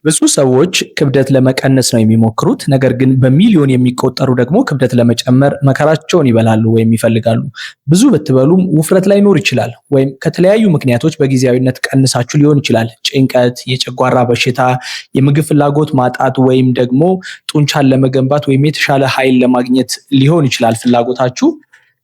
ብዙ ሰዎች ክብደት ለመቀነስ ነው የሚሞክሩት። ነገር ግን በሚሊዮን የሚቆጠሩ ደግሞ ክብደት ለመጨመር መከራቸውን ይበላሉ ወይም ይፈልጋሉ። ብዙ ብትበሉም ውፍረት ላይኖር ይችላል፣ ወይም ከተለያዩ ምክንያቶች በጊዜያዊነት ቀንሳችሁ ሊሆን ይችላል። ጭንቀት፣ የጨጓራ በሽታ፣ የምግብ ፍላጎት ማጣት ወይም ደግሞ ጡንቻን ለመገንባት ወይም የተሻለ ኃይል ለማግኘት ሊሆን ይችላል ፍላጎታችሁ።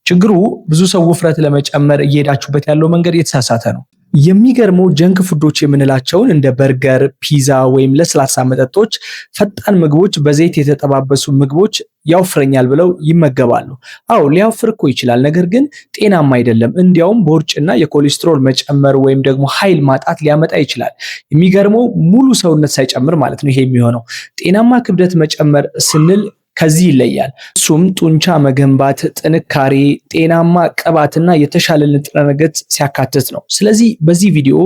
ችግሩ ብዙ ሰው ውፍረት ለመጨመር እየሄዳችሁበት ያለው መንገድ የተሳሳተ ነው። የሚገርመው ጀንክ ፉዶች የምንላቸውን እንደ በርገር፣ ፒዛ ወይም ለስላሳ መጠጦች፣ ፈጣን ምግቦች፣ በዘይት የተጠባበሱ ምግቦች ያወፍረኛል ብለው ይመገባሉ። አዎ ሊያወፍር እኮ ይችላል፣ ነገር ግን ጤናማ አይደለም። እንዲያውም ቦርጭና የኮሌስትሮል መጨመር ወይም ደግሞ ኃይል ማጣት ሊያመጣ ይችላል። የሚገርመው ሙሉ ሰውነት ሳይጨምር ማለት ነው ይሄ የሚሆነው። ጤናማ ክብደት መጨመር ስንል ከዚህ ይለያል። እሱም ጡንቻ መገንባት፣ ጥንካሬ፣ ጤናማ ቅባትና የተሻለ ንጥረ ነገር ሲያካትት ነው። ስለዚህ በዚህ ቪዲዮ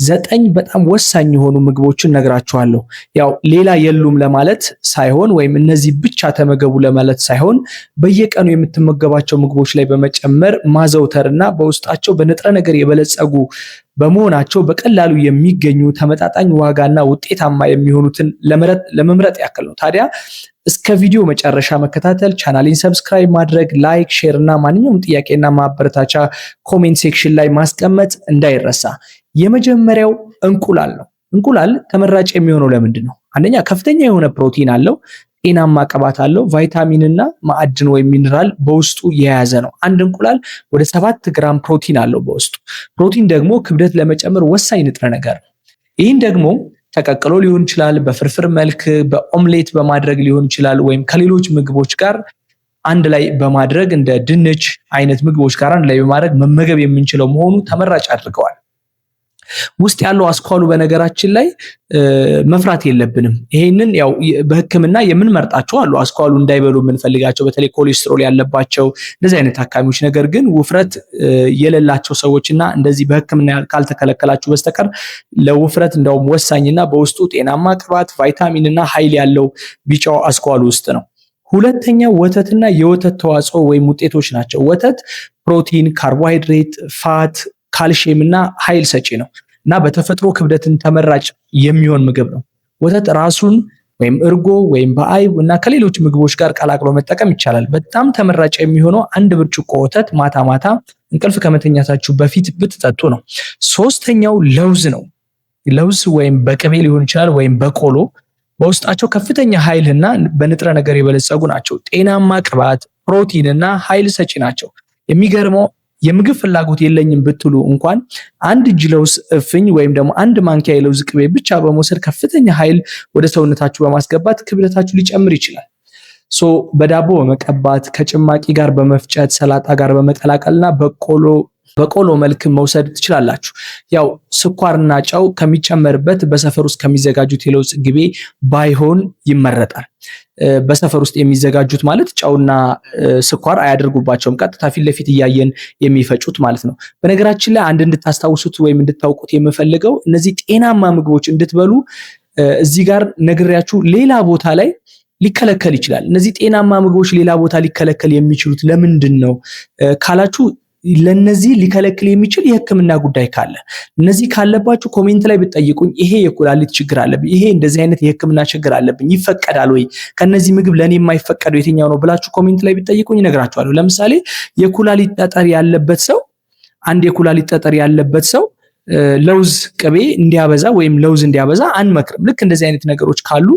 9 በጣም ወሳኝ የሆኑ ምግቦችን ነግራችኋለሁ። ያው ሌላ የሉም ለማለት ሳይሆን ወይም እነዚህ ብቻ ተመገቡ ለማለት ሳይሆን በየቀኑ የምትመገባቸው ምግቦች ላይ በመጨመር ማዘውተርና በውስጣቸው በንጥረ ነገር የበለጸጉ በመሆናቸው በቀላሉ የሚገኙ ተመጣጣኝ ዋጋና ውጤታማ የሚሆኑትን ለመምረጥ ያክል ነው። ታዲያ እስከ ቪዲዮ መጨረሻ መከታተል፣ ቻናሌን ሰብስክራይብ ማድረግ፣ ላይክ፣ ሼር እና ማንኛውም ጥያቄና ማበረታቻ ኮሜንት ሴክሽን ላይ ማስቀመጥ እንዳይረሳ። የመጀመሪያው እንቁላል ነው። እንቁላል ተመራጭ የሚሆነው ለምንድን ነው? አንደኛ ከፍተኛ የሆነ ፕሮቲን አለው፣ ጤናማ ቅባት አለው፣ ቫይታሚን እና ማዕድን ወይም ሚነራል በውስጡ የያዘ ነው። አንድ እንቁላል ወደ 7 ግራም ፕሮቲን አለው በውስጡ። ፕሮቲን ደግሞ ክብደት ለመጨመር ወሳኝ ንጥረ ነገር ነው። ይህን ደግሞ ተቀቅሎ ሊሆን ይችላል፣ በፍርፍር መልክ በኦምሌት በማድረግ ሊሆን ይችላል፣ ወይም ከሌሎች ምግቦች ጋር አንድ ላይ በማድረግ እንደ ድንች አይነት ምግቦች ጋር አንድ ላይ በማድረግ መመገብ የምንችለው መሆኑ ተመራጭ አድርገዋል። ውስጥ ያለው አስኳሉ በነገራችን ላይ መፍራት የለብንም። ይሄንን ያው በሕክምና የምንመርጣቸው አሉ አስኳሉ እንዳይበሉ የምንፈልጋቸው በተለይ ኮሌስትሮል ያለባቸው እንደዚህ አይነት ታካሚዎች። ነገር ግን ውፍረት የሌላቸው ሰዎችና እንደዚህ በሕክምና ካልተከለከላችሁ በስተቀር ለውፍረት እንደውም ወሳኝና በውስጡ ጤናማ ቅባት፣ ቫይታሚን እና ኃይል ያለው ቢጫው አስኳሉ ውስጥ ነው። ሁለተኛው ወተትና የወተት ተዋጽኦ ወይም ውጤቶች ናቸው። ወተት ፕሮቲን፣ ካርቦሃይድሬት፣ ፋት፣ ካልሲየም እና ኃይል ሰጪ ነው እና በተፈጥሮ ክብደትን ተመራጭ የሚሆን ምግብ ነው። ወተት ራሱን ወይም እርጎ ወይም በአይብ እና ከሌሎች ምግቦች ጋር ቀላቅሎ መጠቀም ይቻላል። በጣም ተመራጭ የሚሆነው 1 ብርጭቆ ወተት ማታ ማታ እንቅልፍ ከመተኛታችሁ በፊት ብትጠጡ ነው። ሶስተኛው ለውዝ ነው። ለውዝ ወይም በቅቤ ሊሆን ይችላል ወይም በቆሎ በውስጣቸው ከፍተኛ ኃይልና በንጥረ ነገር የበለጸጉ ናቸው። ጤናማ ቅባት፣ ፕሮቲን እና ኃይል ሰጪ ናቸው። የሚገርመው የምግብ ፍላጎት የለኝም ብትሉ እንኳን 1 እጅ ለውዝ እፍኝ ወይም ደግሞ 1 ማንኪያ የለውዝ ቅቤ ብቻ በመውሰድ ከፍተኛ ኃይል ወደ ሰውነታችሁ በማስገባት ክብደታችሁ ሊጨምር ይችላል። በዳቦ በመቀባት ከጭማቂ ጋር በመፍጨት ሰላጣ ጋር በመቀላቀልና በቆሎ መልክ መውሰድ ትችላላችሁ። ያው ስኳርና ጨው ከሚጨመርበት በሰፈር ውስጥ ከሚዘጋጁት የለውዝ ቅቤ ባይሆን ይመረጣል። በሰፈር ውስጥ የሚዘጋጁት ማለት ጨውና ስኳር አያደርጉባቸውም። ቀጥታ ፊት ለፊት እያየን የሚፈጩት ማለት ነው። በነገራችን ላይ አንድ እንድታስታውሱት ወይም እንድታውቁት የምፈልገው እነዚህ ጤናማ ምግቦች እንድትበሉ እዚህ ጋር ነግሬያችሁ ሌላ ቦታ ላይ ሊከለከል ይችላል። እነዚህ ጤናማ ምግቦች ሌላ ቦታ ሊከለከል የሚችሉት ለምንድን ነው ካላችሁ ለነዚህ ሊከለክል የሚችል የሕክምና ጉዳይ ካለ እነዚህ ካለባችሁ ኮሜንት ላይ ብትጠይቁኝ ይሄ የኩላሊት ችግር አለብኝ፣ ይሄ እንደዚህ አይነት የሕክምና ችግር አለብኝ ይፈቀዳል ወይ ከነዚህ ምግብ ለኔ የማይፈቀደው የትኛው ነው ብላችሁ ኮሜንት ላይ ብትጠይቁኝ እነግራችኋለሁ። ለምሳሌ የኩላሊት ጠጠር ያለበት ሰው ለውዝ ቅቤ እንዲያበዛ ወይም ለውዝ እንዲያበዛ አንመክርም። ልክ እንደዚህ አይነት ነገሮች ካሉ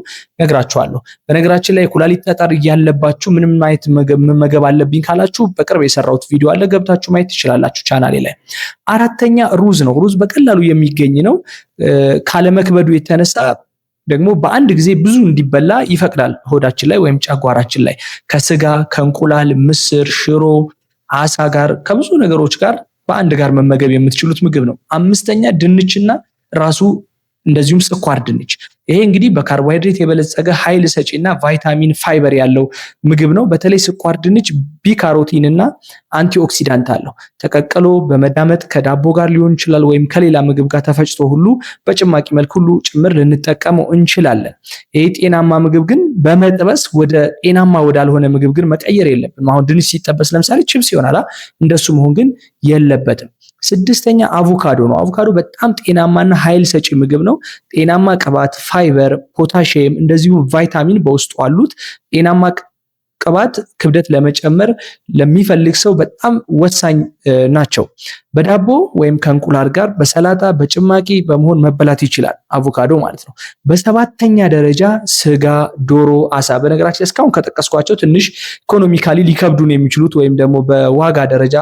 ነግራችኋለሁ። በነገራችን ላይ ኩላሊት ጠጠር ያለባችሁ ምንም አይነት መመገብ አለብኝ ካላችሁ በቅርብ የሰራሁት ቪዲዮ አለ፣ ገብታችሁ ማየት ትችላላችሁ ቻናሌ ላይ። አራተኛ ሩዝ ነው። ሩዝ በቀላሉ የሚገኝ ነው። ካለመክበዱ የተነሳ ደግሞ በአንድ ጊዜ ብዙ እንዲበላ ይፈቅዳል ሆዳችን ላይ ወይም ጨጓራችን ላይ ከስጋ፣ ከእንቁላል፣ ምስር፣ ሽሮ፣ አሳ ጋር ከብዙ ነገሮች ጋር በአንድ ጋር መመገብ የምትችሉት ምግብ ነው። 5ኛ ድንችና ራሱ እንደዚሁም ስኳር ድንች። ይሄ እንግዲህ በካርቦሃይድሬት የበለጸገ ኃይል ሰጪና ቫይታሚን ፋይበር ያለው ምግብ ነው። በተለይ ስኳር ድንች ቢካሮቲን እና አንቲኦክሲዳንት አለው። ተቀቅሎ በመዳመጥ ከዳቦ ጋር ሊሆን ይችላል ወይም ከሌላ ምግብ ጋር ተፈጭቶ ሁሉ በጭማቂ መልክ ሁሉ ጭምር ልንጠቀመው እንችላለን። ይሄ ጤናማ ምግብ ግን በመጥበስ ወደ ጤናማ ወዳልሆነ ምግብ ግን መቀየር የለብንም። አሁን ድንች ሲጠበስ ለምሳሌ ቺፕስ ይሆናል፣ እንደሱ መሆን ግን የለበትም። 6ኛ አቮካዶ ነው። አቮካዶ በጣም ጤናማና ኃይል ሰጪ ምግብ ነው። ጤናማ ቅባት ፋይበር፣ ፖታሺየም እንደዚሁም ቫይታሚን በውስጡ አሉት። ጤናማ ቅባት ክብደት ለመጨመር ለሚፈልግ ሰው በጣም ወሳኝ ናቸው። በዳቦ ወይም ከእንቁላል ጋር በሰላጣ በጭማቂ በመሆን መበላት ይችላል አቮካዶ ማለት ነው። በሰባተኛ ደረጃ ስጋ፣ ዶሮ፣ አሳ። በነገራችን እስካሁን ከጠቀስኳቸው ትንሽ ኢኮኖሚካሊ ሊከብዱን የሚችሉት ወይም ደግሞ በዋጋ ደረጃ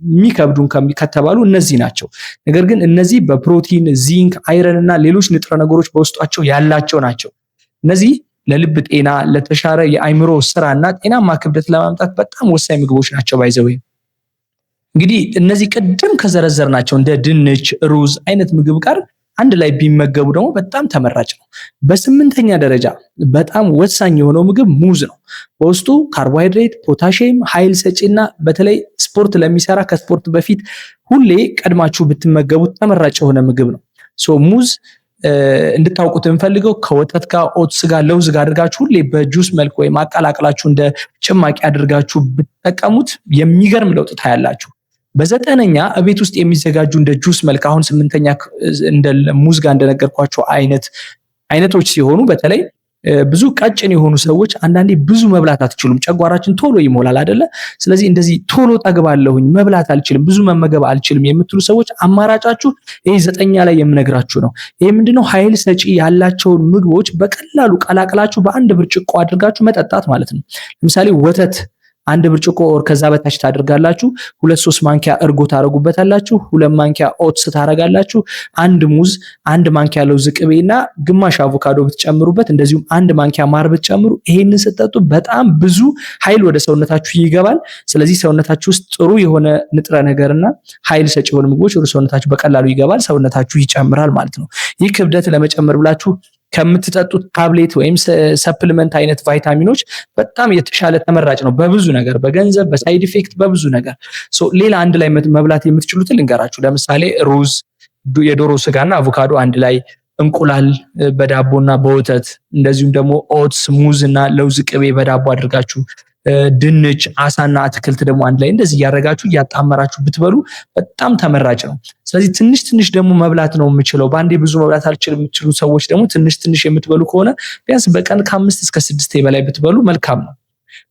የሚከብዱን ከተባሉ እነዚህ ናቸው። ነገር ግን እነዚህ በፕሮቲን፣ ዚንክ፣ አይረን እና ሌሎች ንጥረ ነገሮች በውስጣቸው ያላቸው ናቸው። እነዚህ ለልብ ጤና፣ ለተሻረ የአይምሮ ስራና ጤናማ ክብደት ለማምጣት በጣም ወሳኝ ምግቦች ናቸው። ባይዘው እንግዲህ እነዚህ ቅድም ከዘረዘርናቸው እንደ ድንች፣ ሩዝ አይነት ምግብ ጋር አንድ ላይ ቢመገቡ ደግሞ በጣም ተመራጭ ነው። በስምንተኛ ደረጃ በጣም ወሳኝ የሆነው ምግብ ሙዝ ነው። በውስጡ ካርቦሃይድሬት፣ ፖታሺየም፣ ኃይል ሰጪና በተለይ ስፖርት ለሚሰራ ከስፖርት በፊት ሁሌ ቀድማችሁ ብትመገቡት ተመራጭ የሆነ ምግብ ነው። ሙዝ እንድታውቁት የምፈልገው ከወተት ጋር፣ ኦትስ ጋር፣ ለውዝ ጋር አድርጋችሁ ሁሌ በጁስ መልክ ወይም አቀላቅላችሁ እንደ ጭማቂ አድርጋችሁ ብትጠቀሙት የሚገርም ለውጥ ታያላችሁ። በዘጠነኛ ቤት ውስጥ የሚዘጋጁ እንደ ጁስ መልክ አሁን ስምንተኛ እንደ ሙዝ ጋር እንደነገርኳቸው አይነቶች ሲሆኑ በተለይ ብዙ ቀጭን የሆኑ ሰዎች አንዳንዴ ብዙ መብላት አትችሉም። ጨጓራችን ቶሎ ይሞላል አይደለ? ስለዚህ እንደዚህ ቶሎ ጠግባለሁኝ መብላት አልችልም፣ ብዙ መመገብ አልችልም የምትሉ ሰዎች አማራጫችሁ ይሄ ዘጠኛ ላይ የምነግራችሁ ነው። ይሄ ምንድነው? ኃይል ሰጪ ያላቸውን ምግቦች በቀላሉ ቀላቅላችሁ በአንድ ብርጭቆ አድርጋችሁ መጠጣት ማለት ነው። ለምሳሌ ወተት አንድ ብርጭቆ ወር ከዛ በታች ታደርጋላችሁ። 2-3 ማንኪያ እርጎ ታረጉበታላችሁ። 2 ማንኪያ ኦትስ ታረጋላችሁ። አንድ ሙዝ፣ 1 ማንኪያ ለውዝ ቅቤና ግማሽ አቮካዶ ብትጨምሩበት፣ እንደዚሁም 1 ማንኪያ ማር ብትጨምሩ ይሄንን ስትጠጡ በጣም ብዙ ኃይል ወደ ሰውነታችሁ ይገባል። ስለዚህ ሰውነታችሁ ውስጥ ጥሩ የሆነ ንጥረ ነገርና ኃይል ሰጪ የሆኑ ምግቦች ወደ ሰውነታችሁ በቀላሉ ይገባል፣ ሰውነታችሁ ይጨምራል ማለት ነው። ይህ ክብደት ለመጨመር ብላችሁ ከምትጠጡት ታብሌት ወይም ሰፕሊመንት አይነት ቫይታሚኖች በጣም የተሻለ ተመራጭ ነው። በብዙ ነገር፣ በገንዘብ፣ በሳይድ ኢፌክት፣ በብዙ ነገር። ሌላ አንድ ላይ መብላት የምትችሉትን ልንገራችሁ። ለምሳሌ ሩዝ፣ የዶሮ ስጋና አቮካዶ አንድ ላይ፣ እንቁላል በዳቦና በወተት፣ እንደዚሁም ደግሞ ኦትስ፣ ሙዝ እና ለውዝ ቅቤ በዳቦ አድርጋችሁ፣ ድንች፣ አሳና አትክልት ደግሞ አንድ ላይ እንደዚህ እያደረጋችሁ እያጣመራችሁ ብትበሉ በጣም ተመራጭ ነው። ስለዚህ ትንሽ ትንሽ ደግሞ መብላት ነው የምችለው በአንዴ ብዙ መብላት አልችልም የምትሉ ሰዎች ደግሞ ትንሽ ትንሽ የምትበሉ ከሆነ ቢያንስ በቀን ከ5 እስከ 6 በላይ ብትበሉ መልካም ነው።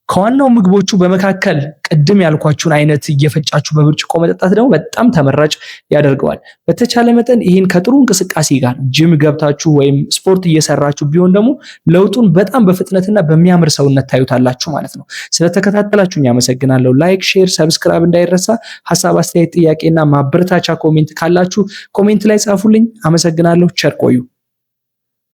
ከዋናው ምግቦቹ በመካከል ቅድም ያልኳችሁን አይነት እየፈጫችሁ በብርጭቆ መጠጣት ደግሞ በጣም ተመራጭ ያደርገዋል። በተቻለ መጠን ይህን ከጥሩ እንቅስቃሴ ጋር ጂም ገብታችሁ ወይም ስፖርት እየሰራችሁ ቢሆን ደግሞ ለውጡን በጣም በፍጥነትና በሚያምር ሰውነት ታዩታላችሁ ማለት ነው። ስለተከታተላችሁኝ አመሰግናለሁ። ላይክ፣ ሼር፣ ሰብስክራይብ እንዳይረሳ። ሐሳብ፣ አስተያየት፣ ጥያቄና ማበረታቻ ኮሜንት ካላችሁ ኮሜንት ላይ ጻፉልኝ። አመሰግናለሁ። ቸር ቆዩ።